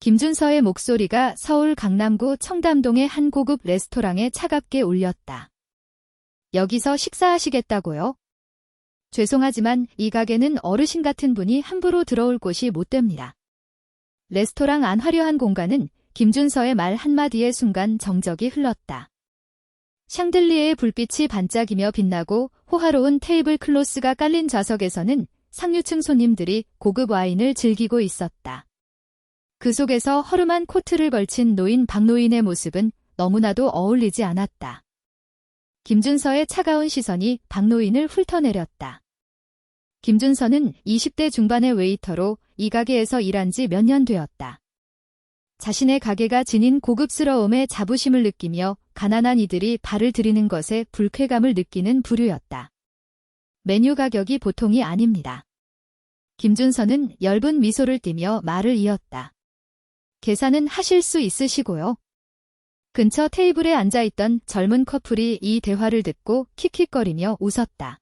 김준서의 목소리가 서울 강남구 청담동의 한 고급 레스토랑에 차갑게 울렸다. 여기서 식사하시겠다고요? 죄송하지만 이 가게는 어르신 같은 분이 함부로 들어올 곳이 못 됩니다. 레스토랑 안 화려한 공간은 김준서의 말 한마디의 순간 정적이 흘렀다. 샹들리에의 불빛이 반짝이며 빛나고 호화로운 테이블 클로스가 깔린 좌석에서는 상류층 손님들이 고급 와인을 즐기고 있었다. 그 속에서 허름한 코트를 걸친 노인 박노인의 모습은 너무나도 어울리지 않았다. 김준서의 차가운 시선이 박노인을 훑어내렸다. 김준서는 20대 중반의 웨이터로 이 가게에서 일한 지 몇 년 되었다. 자신의 가게가 지닌 고급스러움에 자부심을 느끼며 가난한 이들이 발을 들이는 것에 불쾌감을 느끼는 부류였다. 메뉴 가격이 보통이 아닙니다. 김준서는 엷은 미소를 띠며 말을 이었다. 계산은 하실 수 있으시고요. 근처 테이블에 앉아있던 젊은 커플이 이 대화를 듣고 킥킥거리며 웃었다.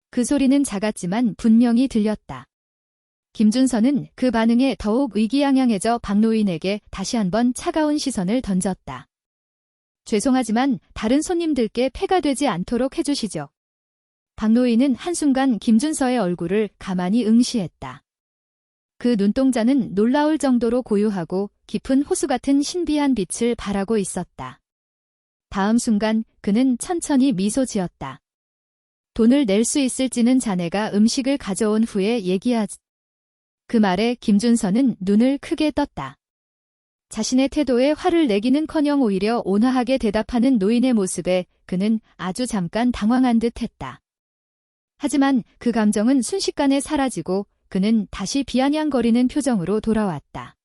그 소리는 작았지만 분명히 들렸다. 김준서는 그 반응에 더욱 의기양양해져 박노인에게 다시 한번 차가운 시선을 던졌다. 죄송하지만 다른 손님들께 폐가 되지 않도록 해주시죠. 박노인은 한순간 김준서의 얼굴을 가만히 응시했다. 그 눈동자는 놀라울 정도로 고요하고 깊은 호수 같은 신비한 빛을 발하고 있었다. 다음 순간 그는 천천히 미소 지었다. 돈을 낼 수 있을지는 자네가 음식을 가져온 후에 얘기하지. 그 말에 김준서는 눈을 크게 떴다. 자신의 태도에 화를 내기는커녕 오히려 온화하게 대답하는 노인의 모습에 그는 아주 잠깐 당황한 듯 했다. 하지만 그 감정은 순식간에 사라지고 그는 다시 비아냥거리는 표정으로 돌아왔다.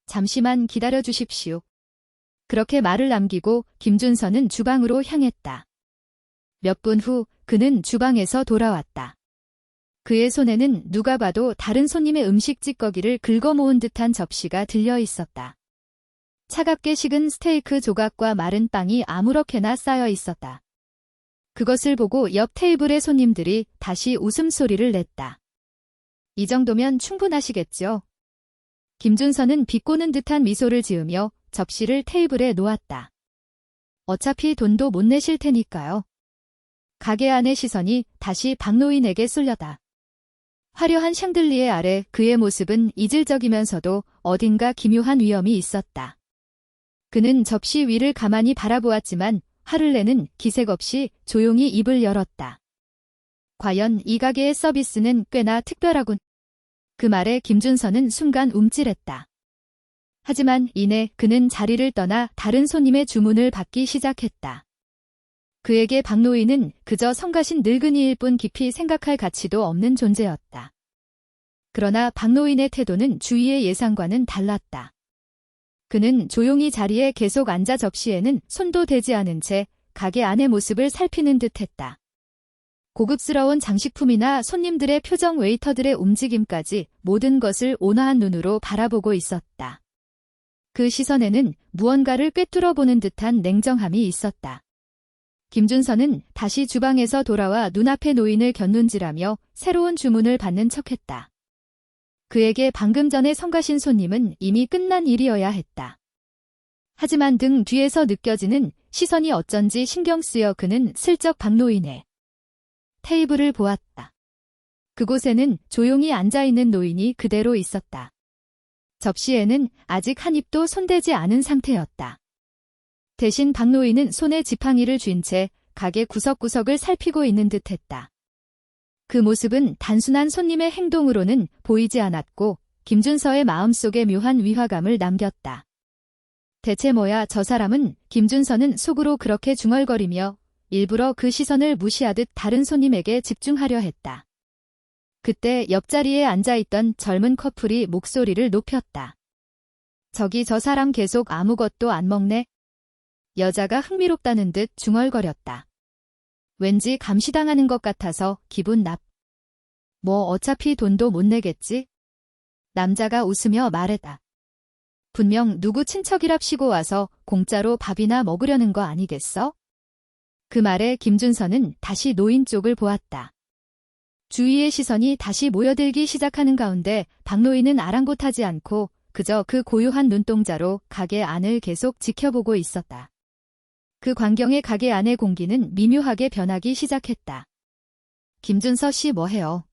잠시만 기다려 주십시오. 그렇게 말을 남기고 김준서는 주방으로 향했다. 몇 분 후 그는 주방에서 돌아왔다. 그의 손에는 누가 봐도 다른 손님의 음식 찌꺼기를 긁어모은 듯한 접시가 들려 있었다. 차갑게 식은 스테이크 조각과 마른 빵이 아무렇게나 쌓여 있었다. 그것을 보고 옆 테이블의 손님들이 다시 웃음소리를 냈다. 이 정도면 충분하시겠죠? 김준서는 비꼬는 듯한 미소를 지으며 접시를 테이블에 놓았다. 어차피 돈도 못 내실 테니까요. 가게 안의 시선이 다시 박노인에게 쏠렸다. 화려한 샹들리에 아래 그의 모습은 이질적이면서도 어딘가 기묘한 위엄이 있었다. 그는 접시 위를 가만히 바라보았지만 화를 내는 기색 없이 조용히 입을 열었다. 과연 이 가게의 서비스는 꽤나 특별하군. 그 말에 김준서는 순간 움찔했다. 하지만 이내 그는 자리를 떠나 다른 손님의 주문을 받기 시작했다. 그에게 박노인은 그저 성가신 늙은이일 뿐 깊이 생각할 가치도 없는 존재였다. 그러나 박노인의 태도는 주위의 예상과는 달랐다. 그는 조용히 자리에 계속 앉아 접시에는 손도 대지 않은 채 가게 안의 모습을 살피는 듯했다. 고급스러운 장식품이나 손님들의 표정, 웨이터들의 움직임까지 모든 것을 온화한 눈으로 바라보고 있었다. 그 시선에는 무언가를 꿰뚫어 보는 듯한 냉정함이 있었다. 김준서는 다시 주방에서 돌아와 눈앞의 노인을 곁눈질하며 새로운 주문을 받는 척했다. 그에게 방금 전에 성가신 손님은 이미 끝난 일이어야 했다. 하지만 등 뒤에서 느껴지는 시선이 어쩐지 신경 쓰여 그는 슬쩍 박노인의 테이블을 보았다. 그곳에는 조용히 앉아있는 노인이 그대로 있었다. 접시에는 아직 한 입도 손대지 않은 상태였다. 대신 박노인은 손에 지팡이를 쥔 채 가게 구석구석을 살피고 있는 듯했다. 그 모습은 단순한 손님의 행동으로는 보이지 않았고 김준서의 마음속에 묘한 위화감을 남겼다. 대체 뭐야 저 사람은? 김준서는 속으로 그렇게 중얼거리며 일부러 그 시선을 무시하듯 다른 손님에게 집중하려 했다. 그때 옆자리에 앉아있던 젊은 커플이 목소리를 높였다. 저기 저 사람 계속 아무것도 안 먹네? 여자가 흥미롭다는 듯 중얼거렸다. 왠지 감시당하는 것 같아서 기분 뭐 어차피 돈도 못 내겠지? 남자가 웃으며 말했다. 분명 누구 친척이랍시고 와서 공짜로 밥이나 먹으려는 거 아니겠어? 그 말에 김준서는 다시 노인 쪽을 보았다. 주위의 시선이 다시 모여들기 시작하는 가운데 박노인은 아랑곳하지 않고 그저 그 고요한 눈동자로 가게 안을 계속 지켜보고 있었다. 그 광경에 가게 안의 공기는 미묘하게 변하기 시작했다. 김준서 씨 뭐해요?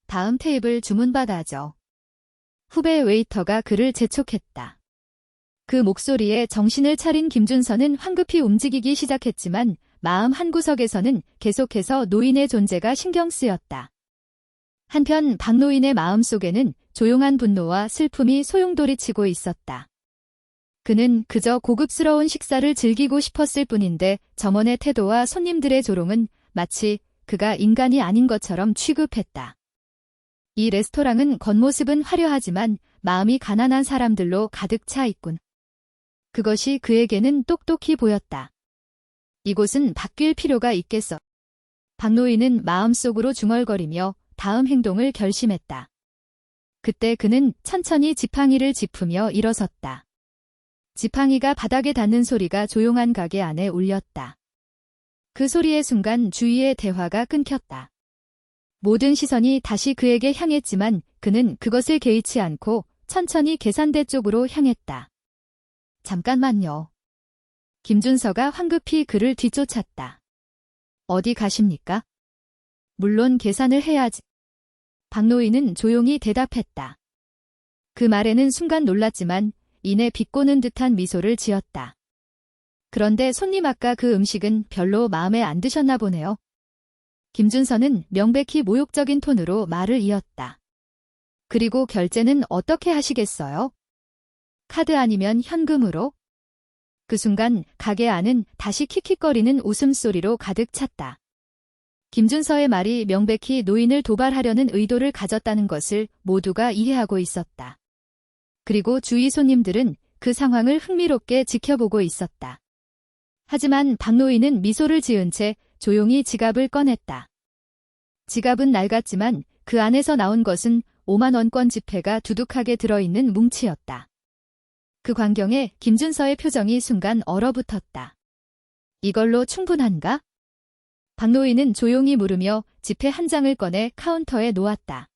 다음 테이블 주문 받아죠. 후배 웨이터가 그를 재촉했다. 그 목소리에 정신을 차린 김준서는 황급히 움직이기 시작했지만 마음 한구석에서는 계속해서 노인의 존재가 신경 쓰였다. 한편 박노인의 마음속에는 조용한 분노와 슬픔이 소용돌이치고 있었다. 그는 그저 고급스러운 식사를 즐기고 싶었을 뿐인데 점원의 태도와 손님들의 조롱은 마치 그가 인간이 아닌 것처럼 취급했다. 이 레스토랑은 겉모습은 화려하지만 마음이 가난한 사람들로 가득 차 있군. 그것이 그에게는 똑똑히 보였다. 이곳은 바뀔 필요가 있겠어. 박노인은 마음속으로 중얼거리며 다음 행동을 결심했다. 그때 그는 천천히 지팡이를 짚으며 일어섰다. 지팡이가 바닥에 닿는 소리가 조용한 가게 안에 울렸다. 그 소리의 순간 주위의 대화가 끊겼다. 모든 시선이 다시 그에게 향했지만 그는 그것을 개의치 않고 천천히 계산대 쪽으로 향했다. 잠깐만요. 김준서가 황급히 그를 뒤쫓았다. 어디 가십니까? 물론 계산을 해야지. 박노인은 조용히 대답했다. 그 말에는 순간 놀랐지만 이내 비꼬는 듯한 미소를 지었다. 그런데 손님 아까 그 음식은 별로 마음에 안 드셨나 보네요. 김준서는 명백히 모욕적인 톤으로 말을 이었다. 그리고 결제는 어떻게 하시겠어요? 카드 아니면 현금으로? 그 순간 가게 안은 다시 킥킥거리는 웃음소리로 가득 찼다. 김준서의 말이 명백히 노인을 도발하려는 의도를 가졌다는 것을 모두가 이해하고 있었다. 그리고 주위 손님들은 그 상황을 흥미롭게 지켜보고 있었다. 하지만 박노인은 미소를 지은 채 조용히 지갑을 꺼냈다. 지갑은 낡았지만 그 안에서 나온 것은 5만 원권 지폐가 두둑하게 들어있는 뭉치였다. 그 광경에 김준서의 표정이 순간 얼어붙었다. 이걸로 충분한가? 박노인은 조용히 물으며 지폐 한 장을 꺼내 카운터에 놓았다.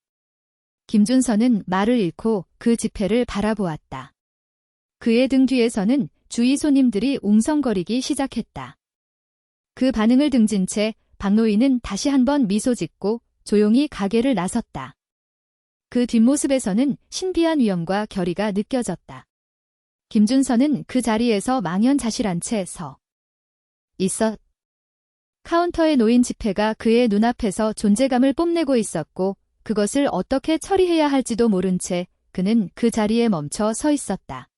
김준서는 말을 잃고 그 지폐를 바라보았다. 그의 등 뒤에서는 주위 손님들이 웅성거리기 시작했다. 그 반응을 등진 채 박노인은 다시 한번 미소 짓고 조용히 가게를 나섰다. 그 뒷모습에서는 신비한 위엄과 결의가 느껴졌다. 김준서는 그 자리에서 망연자실한 채 서 있었. 카운터에 놓인 지폐가 그의 눈앞에서 존재감을 뽐내고 있었고 그것을 어떻게 처리해야 할지도 모른 채 그는 그 자리에 멈춰 서 있었다.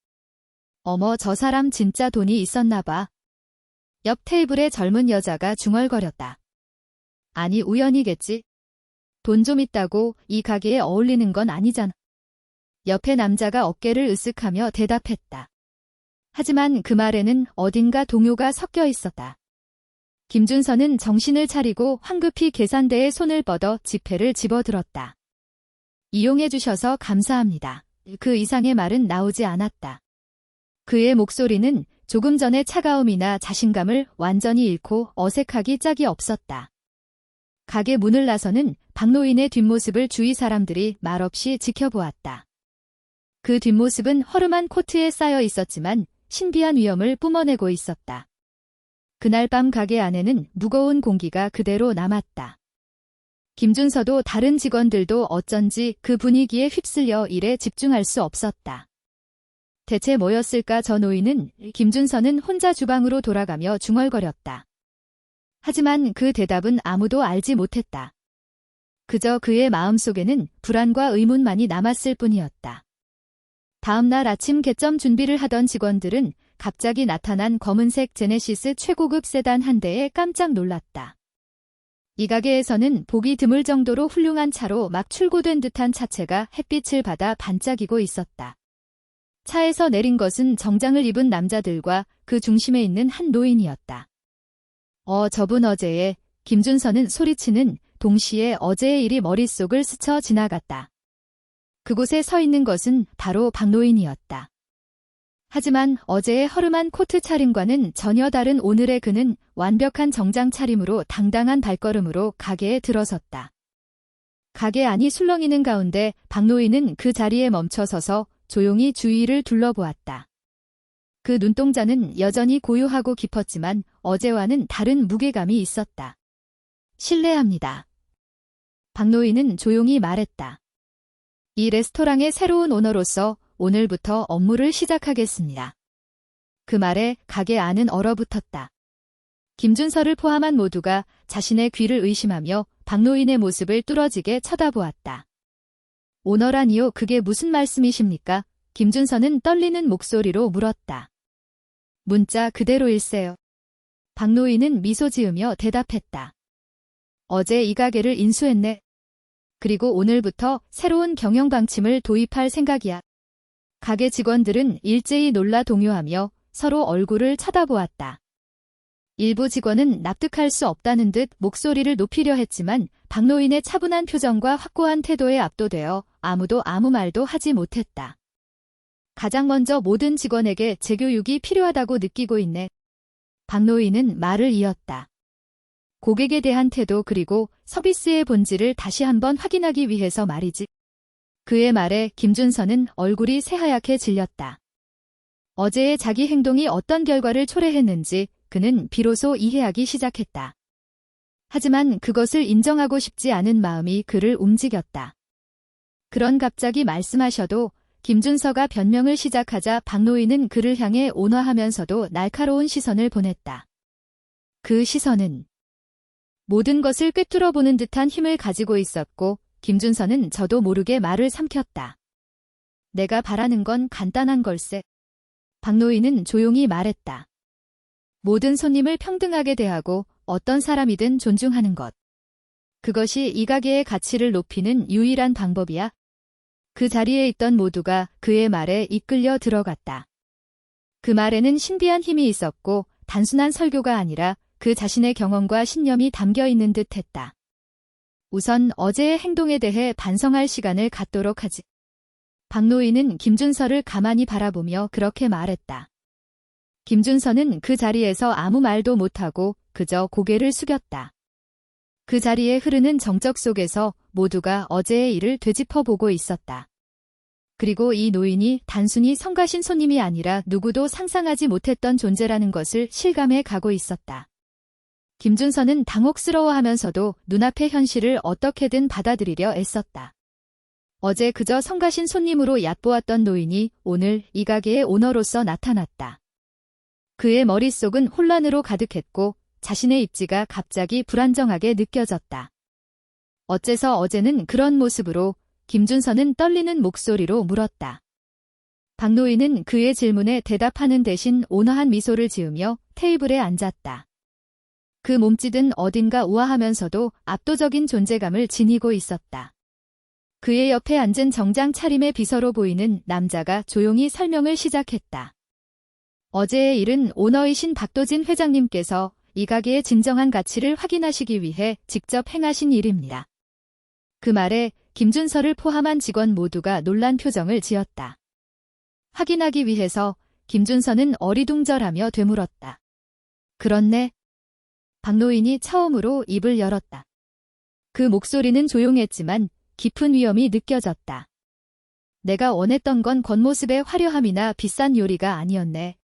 어머, 저 사람 진짜 돈이 있었나 봐. 옆 테이블의 젊은 여자가 중얼거렸다. 아니, 우연이겠지. 돈 좀 있다고 이 가게에 어울리는 건 아니잖아. 옆에 남자가 어깨를 으쓱하며 대답했다. 하지만 그 말에는 어딘가 동요가 섞여 있었다. 김준서는 정신을 차리고 황급히 계산대에 손을 뻗어 지폐를 집어들었다. 이용해 주셔서 감사합니다. 그 이상의 말은 나오지 않았다. 그의 목소리는 조금 전의 차가움이나 자신감을 완전히 잃고 어색하기 짝이 없었다. 가게 문을 나서는 박노인의 뒷모습을 주위 사람들이 말없이 지켜보았다. 그 뒷모습은 허름한 코트에 쌓여 있었지만 신비한 위엄을 뿜어내고 있었다. 그날 밤 가게 안에는 무거운 공기가 그대로 남았다. 김준서도 다른 직원들도 어쩐지 그 분위기에 휩쓸려 일에 집중할 수 없었다. 대체 뭐였을까? 저 노인은. 김준서는 혼자 주방으로 돌아가며 중얼거렸다. 하지만 그 대답은 아무도 알지 못했다. 그저 그의 마음속에는 불안과 의문만이 남았을 뿐이었다. 다음 날 아침 개점 준비를 하던 직원들은 갑자기 나타난 검은색 제네시스 최고급 세단 한 대에 깜짝 놀랐다. 이 가게에서는 보기 드물 정도로 훌륭한 차로 막 출고된 듯한 차체가 햇빛을 받아 반짝이고 있었다. 차에서 내린 것은 정장을 입은 남자들과 그 중심에 있는 한 노인이었다. 저분 어제의. 김준서는 소리치는 동시에 어제의 일이 머릿속을 스쳐 지나갔다. 그곳에 서 있는 것은 바로 박노인이었다. 하지만 어제의 허름한 코트 차림과는 전혀 다른 오늘의 그는 완벽한 정장 차림으로 당당한 발걸음으로 가게에 들어섰다. 가게 안이 술렁이는 가운데 박노인은 그 자리에 멈춰 서서 조용히 주위를 둘러보았다. 그 눈동자는 여전히 고요하고 깊었지만 어제와는 다른 무게감이 있었다. 실례합니다. 박노인은 조용히 말했다. 이 레스토랑의 새로운 오너로서 오늘부터 업무를 시작하겠습니다. 그 말에 가게 안은 얼어붙었다. 김준서를 포함한 모두가 자신의 귀를 의심하며 박노인의 모습을 뚫어지게 쳐다보았다. 오너라니요, 그게 무슨 말씀이십니까? 김준서는 떨리는 목소리로 물었다. 문자 그대로일세요. 박노인은 미소 지으며 대답했다. 어제 이 가게를 인수했네. 그리고 오늘부터 새로운 경영 방침을 도입할 생각이야. 가게 직원들은 일제히 놀라 동요하며 서로 얼굴을 쳐다보았다. 일부 직원은 납득할 수 없다는 듯 목소리를 높이려 했지만 박노인의 차분한 표정과 확고한 태도에 압도되어 아무도 아무 말도 하지 못했다. 가장 먼저 모든 직원에게 재교육이 필요하다고 느끼고 있네. 박노인은 말을 이었다. 고객에 대한 태도 그리고 서비스의 본질을 다시 한번 확인하기 위해서 말이지. 그의 말에 김준서는 얼굴이 새하얗게 질렸다. 어제의 자기 행동이 어떤 결과를 초래했는지 그는 비로소 이해하기 시작했다. 하지만 그것을 인정하고 싶지 않은 마음이 그를 움직였다. 그런 갑자기 말씀하셔도 김준서가 변명을 시작하자 박노인은 그를 향해 온화하면서도 날카로운 시선을 보냈다. 그 시선은 모든 것을 꿰뚫어 보는 듯한 힘을 가지고 있었고 김준서는 저도 모르게 말을 삼켰다. 내가 바라는 건 간단한 걸세. 박노인은 조용히 말했다. 모든 손님을 평등하게 대하고 어떤 사람이든 존중하는 것. 그것이 이 가게의 가치를 높이는 유일한 방법이야. 그 자리에 있던 모두가 그의 말에 이끌려 들어갔다. 그 말에는 신비한 힘이 있었고 단순한 설교가 아니라 그 자신의 경험과 신념이 담겨 있는 듯했다. 우선 어제의 행동에 대해 반성할 시간을 갖도록 하지. 박노인은 김준서를 가만히 바라보며 그렇게 말했다. 김준서는 그 자리에서 아무 말도 못하고 그저 고개를 숙였다. 그 자리에 흐르는 정적 속에서 모두가 어제의 일을 되짚어보고 있었다. 그리고 이 노인이 단순히 성가신 손님이 아니라 누구도 상상하지 못했던 존재라는 것을 실감해 가고 있었다. 김준서는 당혹스러워하면서도 눈앞의 현실을 어떻게든 받아들이려 애썼다. 어제 그저 성가신 손님으로 얕보았던 노인이 오늘 이 가게의 오너로서 나타났다. 그의 머릿속은 혼란으로 가득했고 자신의 입지가 갑자기 불안정하게 느껴졌다. 어째서 어제는 그런 모습으로 김준서는 떨리는 목소리로 물었다. 박노인은 그의 질문에 대답하는 대신 온화한 미소를 지으며 테이블에 앉았다. 그 몸짓은 어딘가 우아하면서도 압도적인 존재감을 지니고 있었다. 그의 옆에 앉은 정장 차림의 비서로 보이는 남자가 조용히 설명을 시작했다. 어제의 일은 오너이신 박도진 회장님께서 이 가게의 진정한 가치를 확인하시기 위해 직접 행하신 일입니다. 그 말에 김준서를 포함한 직원 모두가 놀란 표정을 지었다. 확인하기 위해서 김준서는 어리둥절하며 되물었다. 그렇네. 박노인이 처음으로 입을 열었다. 그 목소리는 조용했지만 깊은 위험이 느껴졌다. 내가 원했던 건 겉모습의 화려함이나 비싼 요리가 아니었네.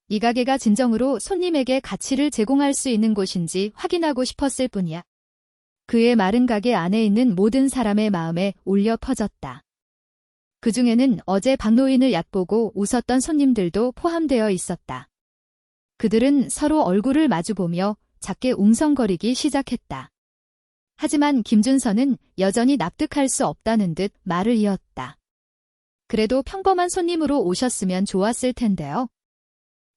이 가게가 진정으로 손님에게 가치를 제공할 수 있는 곳인지 확인하고 싶었을 뿐이야. 그의 마른 가게 안에 있는 모든 사람의 마음에 울려 퍼졌다. 그 중에는 어제 박노인을 얕보고 웃었던 손님들도 포함되어 있었다. 그들은 서로 얼굴을 마주보며 작게 웅성거리기 시작했다. 하지만 김준서는 여전히 납득할 수 없다는 듯 말을 이었다. 그래도 평범한 손님으로 오셨으면 좋았을 텐데요.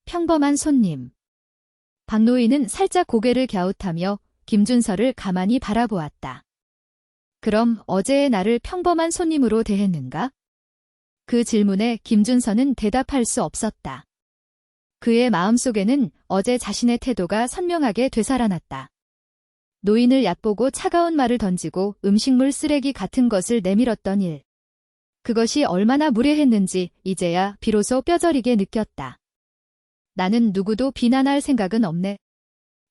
평범한 손님. 박노인은 살짝 고개를 갸웃하며 김준서를 가만히 바라보았다. 그럼 어제의 나를 평범한 손님으로 대했는가? 그 질문에 김준서는 대답할 수 없었다. 그의 마음속에는 어제 자신의 태도가 선명하게 되살아났다. 노인을 얕보고 차가운 말을 던지고 음식물 쓰레기 같은 것을 내밀었던 일. 그것이 얼마나 무례했는지 이제야 비로소 뼈저리게 느꼈다. 나는 누구도 비난할 생각은 없네.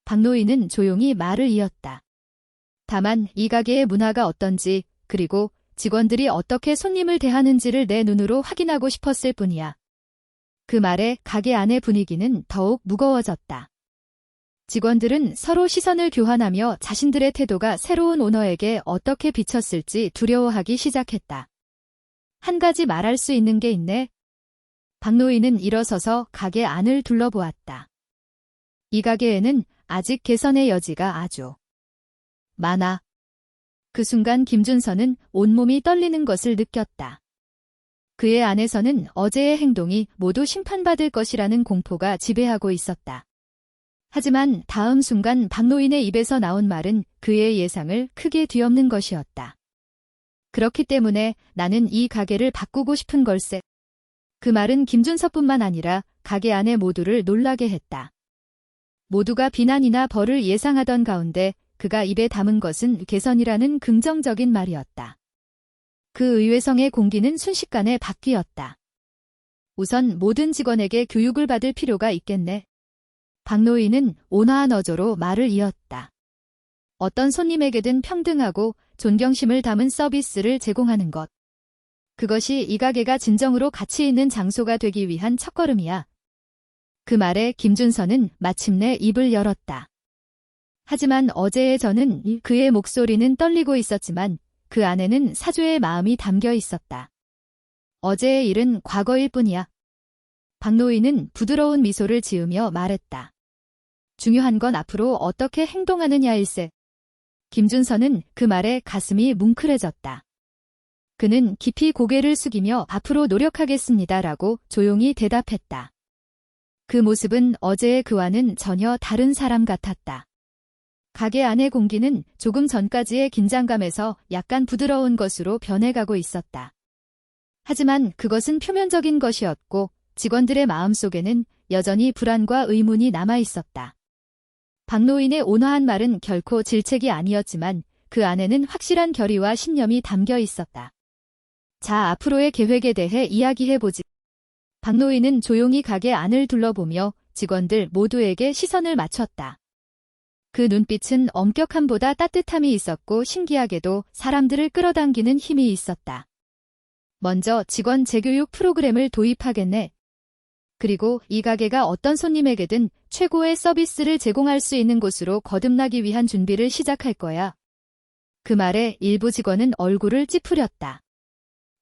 박노인은 조용히 말을 이었다. 다만 이 가게의 문화가 어떤지 그리고 직원들이 어떻게 손님을 대하는지를 내 눈으로 확인하고 싶었을 뿐이야. 그 말에 가게 안의 분위기는 더욱 무거워졌다. 직원들은 서로 시선을 교환하며 자신들의 태도가 새로운 오너에게 어떻게 비쳤을지 두려워하기 시작했다. 한 가지 말할 수 있는 게 있네. 박노인은 일어서서 가게 안을 둘러보았다. 이 가게에는 아직 개선의 여지가 아주 많아. 그 순간 김준서는 온몸이 떨리는 것을 느꼈다. 그의 안에서는 어제의 행동이 모두 심판받을 것이라는 공포가 지배하고 있었다. 하지만 다음 순간 박노인의 입에서 나온 말은 그의 예상을 크게 뒤엎는 것이었다. 그렇기 때문에 나는 이 가게를 바꾸고 싶은 걸세. 그 말은 김준서뿐만 아니라 가게 안의 모두를 놀라게 했다. 모두가 비난이나 벌을 예상하던 가운데 그가 입에 담은 것은 개선이라는 긍정적인 말이었다. 그 의외성의 공기는 순식간에 바뀌었다. 우선 모든 직원에게 교육을 받을 필요가 있겠네. 박노인은 온화한 어조로 말을 이었다. 어떤 손님에게든 평등하고 존경심을 담은 서비스를 제공하는 것. 그것이 이 가게가 진정으로 가치 있는 장소가 되기 위한 첫걸음이야. 그 말에 김준서는 마침내 입을 열었다. 하지만 어제의 저는 그의 목소리는 떨리고 있었지만 그 안에는 사죄의 마음이 담겨 있었다. 어제의 일은 과거일 뿐이야. 박노인은 부드러운 미소를 지으며 말했다. 중요한 건 앞으로 어떻게 행동하느냐일세. 김준서는 그 말에 가슴이 뭉클해졌다. 그는 깊이 고개를 숙이며 앞으로 노력하겠습니다라고 조용히 대답했다. 그 모습은 어제의 그와는 전혀 다른 사람 같았다. 가게 안의 공기는 조금 전까지의 긴장감에서 약간 부드러운 것으로 변해가고 있었다. 하지만 그것은 표면적인 것이었고 직원들의 마음속에는 여전히 불안과 의문이 남아있었다. 박노인의 온화한 말은 결코 질책이 아니었지만 그 안에는 확실한 결의와 신념이 담겨 있었다. 자, 앞으로의 계획에 대해 이야기해보지. 박노인은 조용히 가게 안을 둘러보며 직원들 모두에게 시선을 맞췄다. 그 눈빛은 엄격함보다 따뜻함이 있었고 신기하게도 사람들을 끌어당기는 힘이 있었다. 먼저 직원 재교육 프로그램을 도입하겠네. 그리고 이 가게가 어떤 손님에게든 최고의 서비스를 제공할 수 있는 곳으로 거듭나기 위한 준비를 시작할 거야. 그 말에 일부 직원은 얼굴을 찌푸렸다.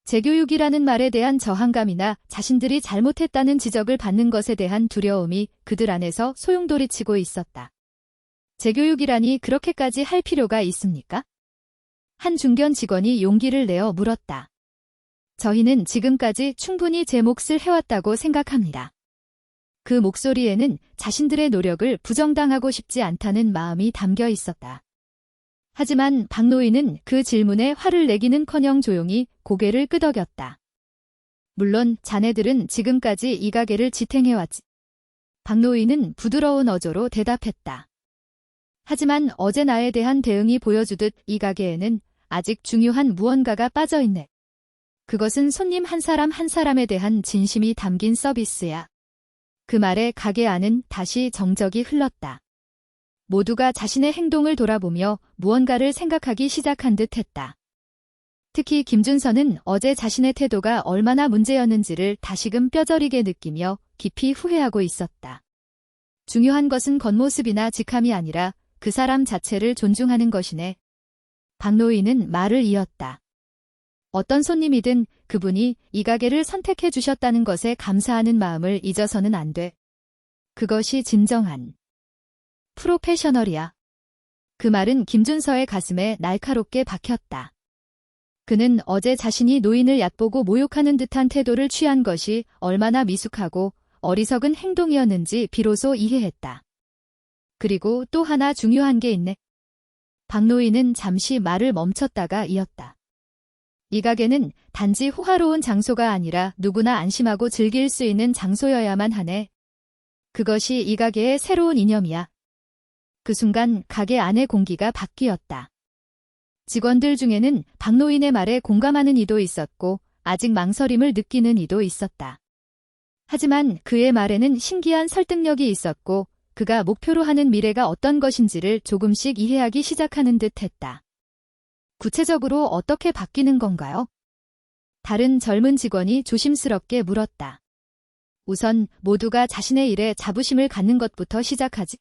재교육이라는 말에 대한 저항감이나 자신들이 잘못했다는 지적을 받는 것에 대한 두려움이 그들 안에서 소용돌이치고 있었다. 재교육이라니 그렇게까지 할 필요가 있습니까? 한 중견 직원이 용기를 내어 물었다. 저희는 지금까지 충분히 제 몫을 해왔다고 생각합니다. 그 목소리에는 자신들의 노력을 부정당하고 싶지 않다는 마음이 담겨 있었다. 하지만 박노인은 그 질문에 화를 내기는커녕 조용히 고개를 끄덕였다. 물론 자네들은 지금까지 이 가게를 지탱해왔지. 박노인은 부드러운 어조로 대답했다. 하지만 어제 나에 대한 대응이 보여주듯 이 가게에는 아직 중요한 무언가가 빠져있네. 그것은 손님 한 사람 한 사람에 대한 진심이 담긴 서비스야. 그 말에 가게 안은 다시 정적이 흘렀다. 모두가 자신의 행동을 돌아보며 무언가를 생각하기 시작한 듯 했다. 특히 김준서는 어제 자신의 태도가 얼마나 문제였는지를 다시금 뼈저리게 느끼며 깊이 후회하고 있었다. 중요한 것은 겉모습이나 직함이 아니라 그 사람 자체를 존중하는 것이네. 박노인은 말을 이었다. 어떤 손님이든 그분이 이 가게를 선택해 주셨다는 것에 감사하는 마음을 잊어서는 안 돼. 그것이 진정한 프로페셔널이야. 그 말은 김준서의 가슴에 날카롭게 박혔다. 그는 어제 자신이 노인을 얕보고 모욕하는 듯한 태도를 취한 것이 얼마나 미숙하고 어리석은 행동이었는지 비로소 이해했다. 그리고 또 하나 중요한 게 있네. 박노인은 잠시 말을 멈췄다가 이었다. 이 가게는 단지 호화로운 장소가 아니라 누구나 안심하고 즐길 수 있는 장소여야만 하네. 그것이 이 가게의 새로운 이념이야. 그 순간 가게 안의 공기가 바뀌었다. 직원들 중에는 박노인의 말에 공감하는 이도 있었고 아직 망설임을 느끼는 이도 있었다. 하지만 그의 말에는 신기한 설득력이 있었고 그가 목표로 하는 미래가 어떤 것인지를 조금씩 이해하기 시작하는 듯 했다. 구체적으로 어떻게 바뀌는 건가요? 다른 젊은 직원이 조심스럽게 물었다. 우선 모두가 자신의 일에 자부심을 갖는 것부터 시작하지.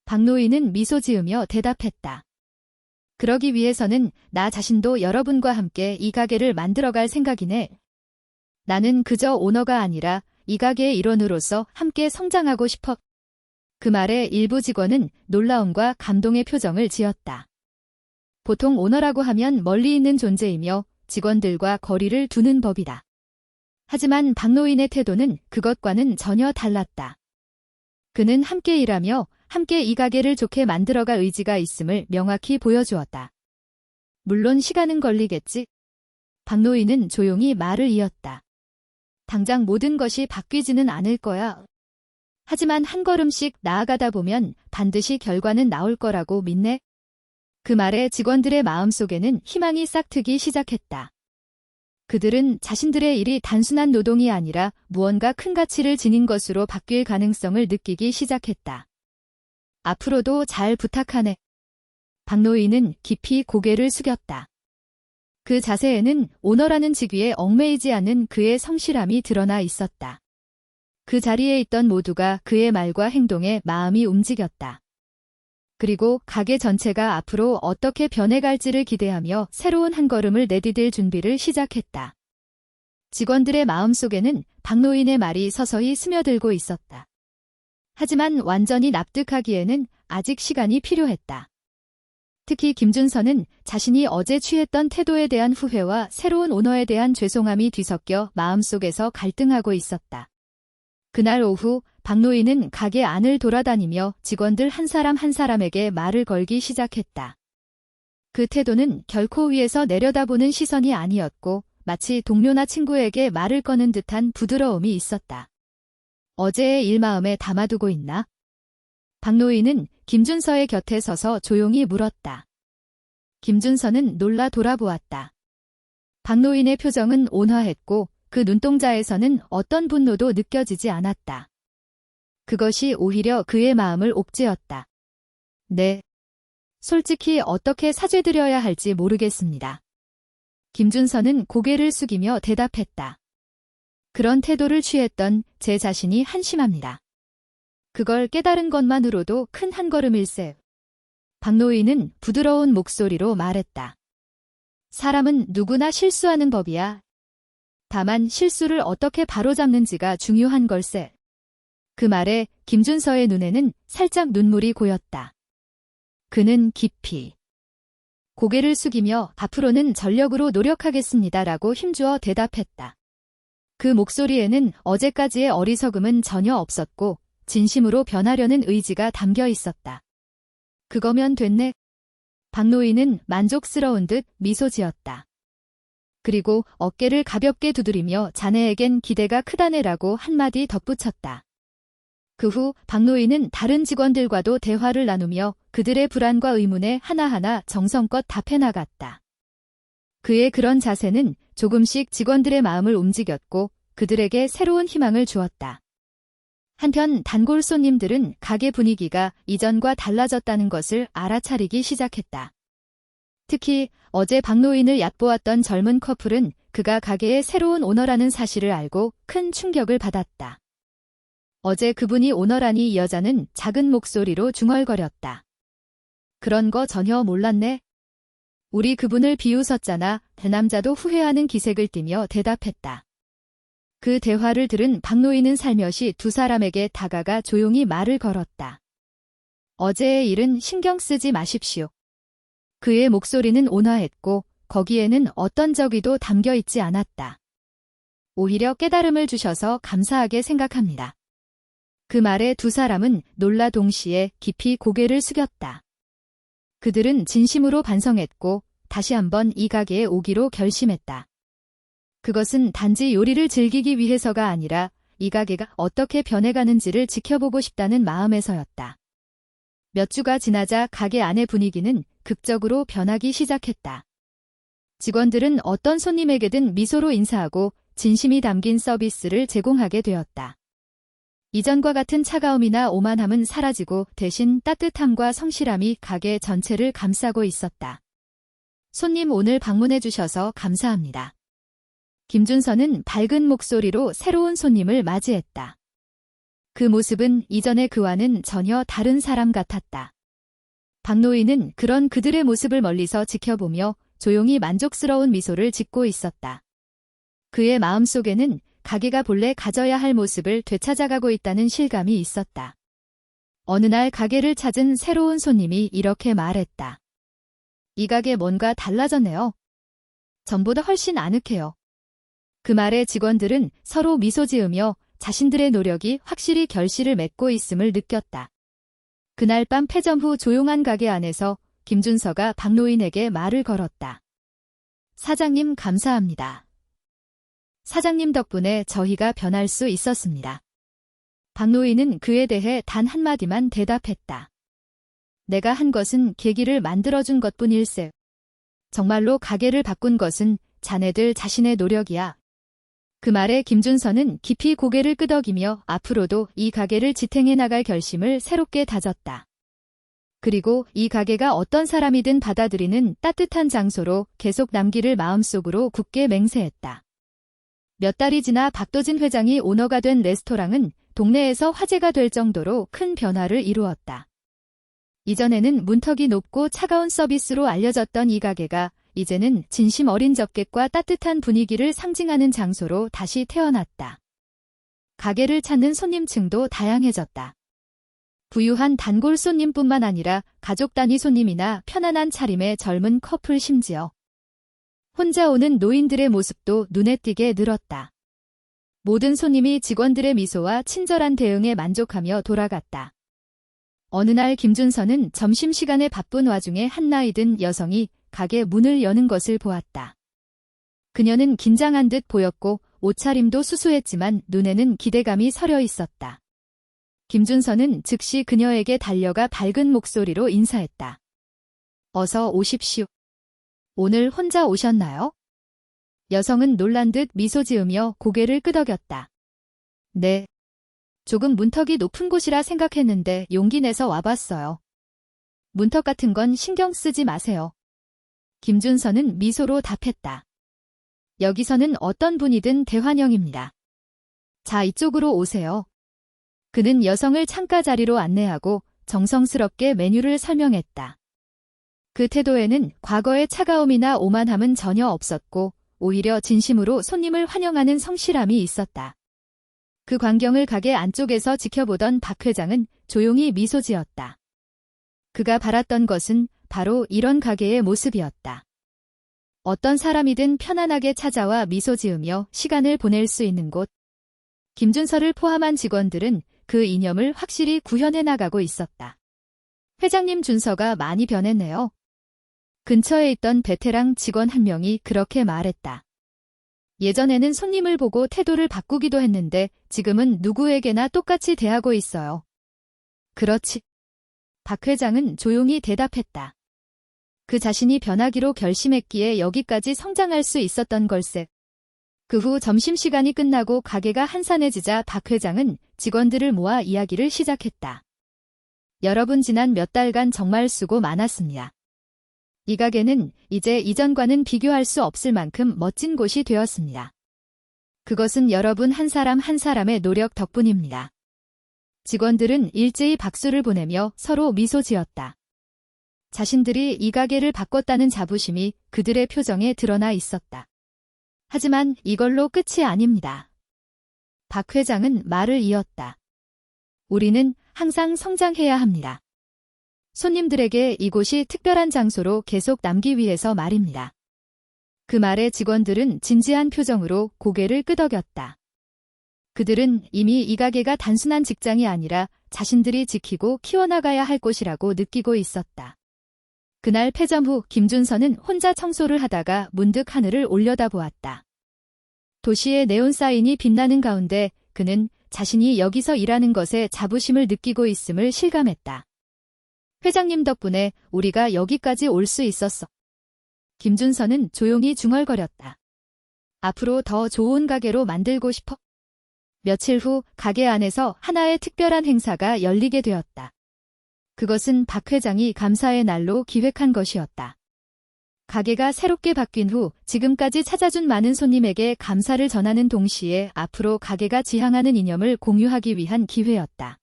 박노인은 미소 지으며 대답했다. 그러기 위해서는 나 자신도 여러분과 함께 이 가게를 만들어갈 생각이네. 나는 그저 오너가 아니라 이 가게의 일원으로서 함께 성장하고 싶어. 그 말에 일부 직원은 놀라움과 감동의 표정을 지었다. 보통 오너라고 하면 멀리 있는 존재이며 직원들과 거리를 두는 법이다. 하지만 박노인의 태도는 그것과는 전혀 달랐다. 그는 함께 일하며 함께 이 가게를 좋게 만들어갈 의지가 있음을 명확히 보여주었다. 물론 시간은 걸리겠지. 박노인은 조용히 말을 이었다. 당장 모든 것이 바뀌지는 않을 거야. 하지만 한 걸음씩 나아가다 보면 반드시 결과는 나올 거라고 믿네. 그 말에 직원들의 마음속에는 희망이 싹트기 시작했다. 그들은 자신들의 일이 단순한 노동이 아니라 무언가 큰 가치를 지닌 것으로 바뀔 가능성을 느끼기 시작했다. 앞으로도 잘 부탁하네. 박노인은 깊이 고개를 숙였다. 그 자세에는 오너라는 직위에 얽매이지 않은 그의 성실함이 드러나 있었다. 그 자리에 있던 모두가 그의 말과 행동에 마음이 움직였다. 그리고 가게 전체가 앞으로 어떻게 변해갈지를 기대하며 새로운 한 걸음을 내디딜 준비를 시작했다. 직원들의 마음속에는 박노인의 말이 서서히 스며들고 있었다. 하지만 완전히 납득하기에는 아직 시간이 필요했다. 특히 김준서는 자신이 어제 취했던 태도에 대한 후회와 새로운 오너에 대한 죄송함이 뒤섞여 마음속에서 갈등하고 있었다. 그날 오후 박노인은 가게 안을 돌아다니며 직원들 한 사람 한 사람에게 말을 걸기 시작했다. 그 태도는 결코 위에서 내려다보는 시선이 아니었고 마치 동료나 친구에게 말을 거는 듯한 부드러움이 있었다. 어제의 일 마음에 담아두고 있나? 박노인은 김준서의 곁에 서서 조용히 물었다. 김준서는 놀라 돌아보았다. 박노인의 표정은 온화했고 그 눈동자에서는 어떤 분노도 느껴지지 않았다. 그것이 오히려 그의 마음을 옥죄었다. 네. 솔직히 어떻게 사죄드려야 할지 모르겠습니다. 김준서는 고개를 숙이며 대답했다. 그런 태도를 취했던 제 자신이 한심합니다. 그걸 깨달은 것만으로도 큰 한 걸음일세. 박노인은 부드러운 목소리로 말했다. 사람은 누구나 실수하는 법이야. 다만 실수를 어떻게 바로잡는지가 중요한 걸세. 그 말에 김준서의 눈에는 살짝 눈물이 고였다. 그는 깊이 고개를 숙이며 앞으로는 전력으로 노력하겠습니다라고 힘주어 대답했다. 그 목소리에는 어제까지의 어리석음은 전혀 없었고 진심으로 변하려는 의지가 담겨 있었다. 그거면 됐네. 박노인은 만족스러운 듯 미소 지었다. 그리고 어깨를 가볍게 두드리며 자네에겐 기대가 크다네라고 한마디 덧붙였다. 그 후 박노인은 다른 직원들과도 대화를 나누며 그들의 불안과 의문에 하나하나 정성껏 답해 나갔다. 그의 그런 자세는 조금씩 직원들의 마음을 움직였고 그들에게 새로운 희망을 주었다. 한편 단골 손님들은 가게 분위기가 이전과 달라졌다는 것을 알아차리기 시작했다. 특히 어제 박노인을 얕보았던 젊은 커플은 그가 가게의 새로운 오너라는 사실을 알고 큰 충격을 받았다. 어제 그분이 오너라니 이 여자는 작은 목소리로 중얼거렸다. 그런 거 전혀 몰랐네. 우리 그분을 비웃었잖아. 그 남자도 후회하는 기색을 띠며 대답했다. 그 대화를 들은 박노인은 살며시 두 사람에게 다가가 조용히 말을 걸었다. 어제의 일은 신경 쓰지 마십시오. 그의 목소리는 온화했고 거기에는 어떤 적이도 담겨 있지 않았다. 오히려 깨달음을 주셔서 감사하게 생각합니다. 그 말에 두 사람은 놀라 동시에 깊이 고개를 숙였다. 그들은 진심으로 반성했고 다시 한번 이 가게에 오기로 결심했다. 그것은 단지 요리를 즐기기 위해서가 아니라 이 가게가 어떻게 변해가는지를 지켜보고 싶다는 마음에서였다. 몇 주가 지나자 가게 안의 분위기는 극적으로 변하기 시작했다. 직원들은 어떤 손님에게든 미소로 인사하고 진심이 담긴 서비스를 제공하게 되었다. 이전과 같은 차가움이나 오만함은 사라지고 대신 따뜻함과 성실함이 가게 전체를 감싸고 있었다. 손님 오늘 방문해 주셔서 감사합니다. 김준서는 밝은 목소리로 새로운 손님을 맞이했다. 그 모습은 이전의 그와는 전혀 다른 사람 같았다. 박노인은 그런 그들의 모습을 멀리서 지켜보며 조용히 만족스러운 미소를 짓고 있었다. 그의 마음속에는 가게가 본래 가져야 할 모습을 되찾아가고 있다는 실감이 있었다. 어느 날 가게를 찾은 새로운 손님이 이렇게 말했다. 이 가게 뭔가 달라졌네요. 전보다 훨씬 아늑해요. 그 말에 직원들은 서로 미소 지으며 자신들의 노력이 확실히 결실을 맺고 있음을 느꼈다. 그날 밤 폐점 후 조용한 가게 안에서 김준서가 박노인에게 말을 걸었다. 사장님 감사합니다. 사장님 덕분에 저희가 변할 수 있었습니다. 박노인은 그에 대해 단 한마디만 대답했다. 내가 한 것은 계기를 만들어준 것뿐일세. 정말로 가게를 바꾼 것은 자네들 자신의 노력이야. 그 말에 김준서는 깊이 고개를 끄덕이며 앞으로도 이 가게를 지탱해 나갈 결심을 새롭게 다졌다. 그리고 이 가게가 어떤 사람이든 받아들이는 따뜻한 장소로 계속 남기를 마음속으로 굳게 맹세했다. 몇 달이 지나 박도진 회장이 오너가 된 레스토랑은 동네에서 화제가 될 정도로 큰 변화를 이루었다. 이전에는 문턱이 높고 차가운 서비스로 알려졌던 이 가게가 이제는 진심 어린 접객과 따뜻한 분위기를 상징하는 장소로 다시 태어났다. 가게를 찾는 손님층도 다양해졌다. 부유한 단골 손님뿐만 아니라 가족 단위 손님이나 편안한 차림의 젊은 커플 심지어 혼자 오는 노인들의 모습도 눈에 띄게 늘었다. 모든 손님이 직원들의 미소와 친절한 대응에 만족하며 돌아갔다. 어느 날 김준서는 점심시간에 바쁜 와중에 한 나이 든 여성이 가게 문을 여는 것을 보았다. 그녀는 긴장한 듯 보였고 옷차림도 수수했지만 눈에는 기대감이 서려 있었다. 김준서는 즉시 그녀에게 달려가 밝은 목소리로 인사했다. 어서 오십시오. 오늘 혼자 오셨나요? 여성은 놀란 듯 미소 지으며 고개를 끄덕였다. 네. 조금 문턱이 높은 곳이라 생각했는데 용기 내서 와봤어요. 문턱 같은 건 신경 쓰지 마세요. 김준서는 미소로 답했다. 여기서는 어떤 분이든 대환영입니다. 자, 이쪽으로 오세요. 그는 여성을 창가 자리로 안내하고 정성스럽게 메뉴를 설명했다. 그 태도에는 과거의 차가움이나 오만함은 전혀 없었고 오히려 진심으로 손님을 환영하는 성실함이 있었다. 그 광경을 가게 안쪽에서 지켜보던 박 회장은 조용히 미소 지었다. 그가 바랐던 것은 바로 이런 가게의 모습이었다. 어떤 사람이든 편안하게 찾아와 미소 지으며 시간을 보낼 수 있는 곳. 김준서를 포함한 직원들은 그 이념을 확실히 구현해 나가고 있었다. 회장님 준서가 많이 변했네요. 근처에 있던 베테랑 직원 한 명이 그렇게 말했다. 예전에는 손님을 보고 태도를 바꾸기도 했는데 지금은 누구에게나 똑같이 대하고 있어요. 그렇지. 박 회장은 조용히 대답했다. 그 자신이 변하기로 결심했기에 여기까지 성장할 수 있었던 걸세. 그 후 점심시간이 끝나고 가게가 한산해지자 박 회장은 직원들을 모아 이야기를 시작했다. 여러분 지난 몇 달간 정말 수고 많았습니다. 이 가게는 이제 이전과는 비교할 수 없을 만큼 멋진 곳이 되었습니다. 그것은 여러분 한 사람 한 사람의 노력 덕분입니다. 직원들은 일제히 박수를 보내며 서로 미소 지었다. 자신들이 이 가게를 바꿨다는 자부심이 그들의 표정에 드러나 있었다. 하지만 이걸로 끝이 아닙니다. 박 회장은 말을 이었다. 우리는 항상 성장해야 합니다. 손님들에게 이곳이 특별한 장소로 계속 남기 위해서 말입니다. 그 말에 직원들은 진지한 표정으로 고개를 끄덕였다. 그들은 이미 이 가게가 단순한 직장이 아니라 자신들이 지키고 키워나가야 할 곳이라고 느끼고 있었다. 그날 폐점 후 김준서는 혼자 청소를 하다가 문득 하늘을 올려다보았다. 도시의 네온사인이 빛나는 가운데 그는 자신이 여기서 일하는 것에 자부심을 느끼고 있음을 실감했다. 회장님 덕분에 우리가 여기까지 올 수 있었어. 김준서는 조용히 중얼거렸다. 앞으로 더 좋은 가게로 만들고 싶어. 며칠 후 가게 안에서 하나의 특별한 행사가 열리게 되었다. 그것은 박 회장이 감사의 날로 기획한 것이었다. 가게가 새롭게 바뀐 후 지금까지 찾아준 많은 손님에게 감사를 전하는 동시에 앞으로 가게가 지향하는 이념을 공유하기 위한 기회였다.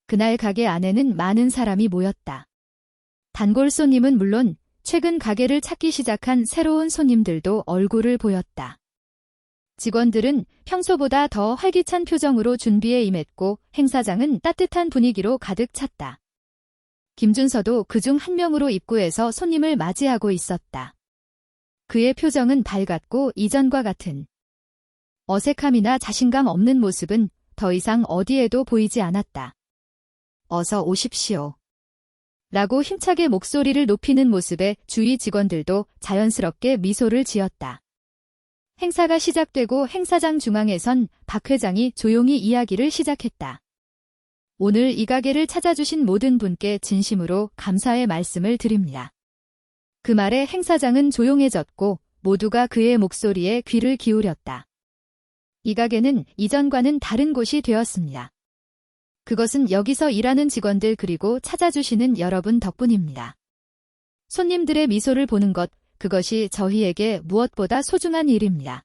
그날 가게 안에는 많은 사람이 모였다. 단골 손님은 물론 최근 가게를 찾기 시작한 새로운 손님들도 얼굴을 보였다. 직원들은 평소보다 더 활기찬 표정으로 준비에 임했고 행사장은 따뜻한 분위기로 가득 찼다. 김준서도 그중 한 명으로 입구에서 손님을 맞이하고 있었다. 그의 표정은 밝았고 이전과 같은 어색함이나 자신감 없는 모습은 더 이상 어디에도 보이지 않았다. 어서 오십시오. 라고 힘차게 목소리를 높이는 모습에 주위 직원들도 자연스럽게 미소를 지었다. 행사가 시작되고 행사장 중앙에선 박 회장이 조용히 이야기를 시작했다. 오늘 이 가게를 찾아주신 모든 분께 진심으로 감사의 말씀을 드립니다. 그 말에 행사장은 조용해졌고 모두가 그의 목소리에 귀를 기울였다. 이 가게는 이전과는 다른 곳이 되었습니다. 그것은 여기서 일하는 직원들 그리고 찾아주시는 여러분 덕분입니다. 손님들의 미소를 보는 것, 그것이 저희에게 무엇보다 소중한 일입니다.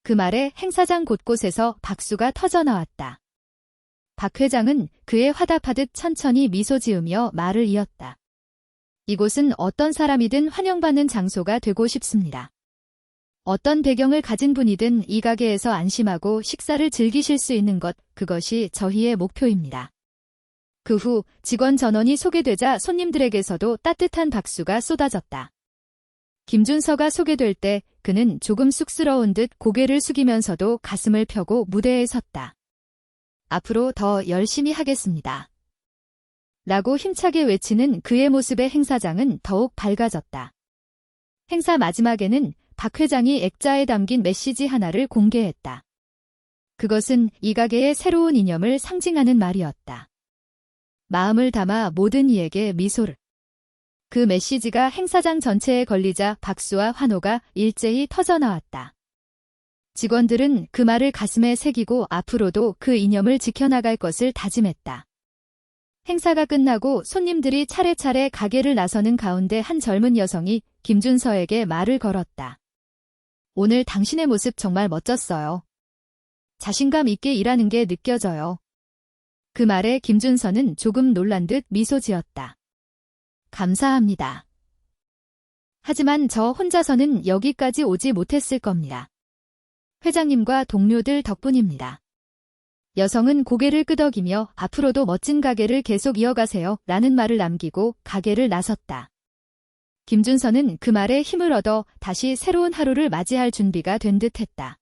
그 말에 행사장 곳곳에서 박수가 터져나왔다. 박 회장은 그에 화답하듯 천천히 미소 지으며 말을 이었다. 이곳은 어떤 사람이든 환영받는 장소가 되고 싶습니다. 어떤 배경을 가진 분이든 이 가게에서 안심하고 식사를 즐기실 수 있는 것, 그것이 저희의 목표입니다. 그 후 직원 전원이 소개되자 손님들에게서도 따뜻한 박수가 쏟아졌다. 김준서가 소개될 때 그는 조금 쑥스러운 듯 고개를 숙이면서도 가슴을 펴고 무대에 섰다. 앞으로 더 열심히 하겠습니다. 라고 힘차게 외치는 그의 모습에 행사장은 더욱 밝아졌다. 행사 마지막에는 박 회장이 액자에 담긴 메시지 하나를 공개했다. 그것은 이 가게의 새로운 이념을 상징하는 말이었다. 마음을 담아 모든 이에게 미소를. 그 메시지가 행사장 전체에 걸리자 박수와 환호가 일제히 터져나왔다. 직원들은 그 말을 가슴에 새기고 앞으로도 그 이념을 지켜나갈 것을 다짐했다. 행사가 끝나고 손님들이 차례차례 가게를 나서는 가운데 한 젊은 여성이 김준서에게 말을 걸었다. 오늘 당신의 모습 정말 멋졌어요. 자신감 있게 일하는 게 느껴져요. 그 말에 김준서는 조금 놀란 듯 미소 지었다. 감사합니다. 하지만 저 혼자서는 여기까지 오지 못했을 겁니다. 회장님과 동료들 덕분입니다. 여성은 고개를 끄덕이며 앞으로도 멋진 가게를 계속 이어가세요 라는 말을 남기고 가게를 나섰다. 김준서는 그 말에 힘을 얻어 다시 새로운 하루를 맞이할 준비가 된 듯했다.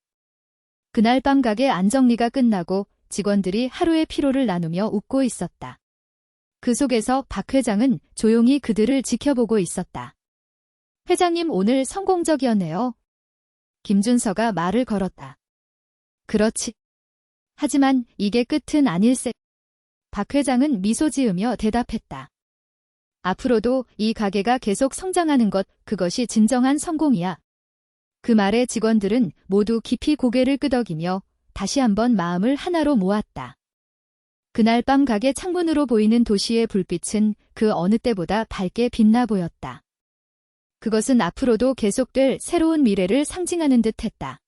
그날 밤 가게 안정리가 끝나고 직원들이 하루의 피로를 나누며 웃고 있었다. 그 속에서 박 회장은 조용히 그들을 지켜보고 있었다. 회장님 오늘 성공적이었네요. 김준서가 말을 걸었다. 그렇지. 하지만 이게 끝은 아닐세. 박 회장은 미소 지으며 대답했다. 앞으로도 이 가게가 계속 성장하는 것, 그것이 진정한 성공이야. 그 말에 직원들은 모두 깊이 고개를 끄덕이며 다시 한번 마음을 하나로 모았다. 그날 밤 가게 창문으로 보이는 도시의 불빛은 그 어느 때보다 밝게 빛나 보였다. 그것은 앞으로도 계속될 새로운 미래를 상징하는 듯했다.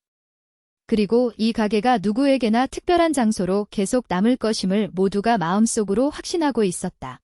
그리고 이 가게가 누구에게나 특별한 장소로 계속 남을 것임을 모두가 마음속으로 확신하고 있었다.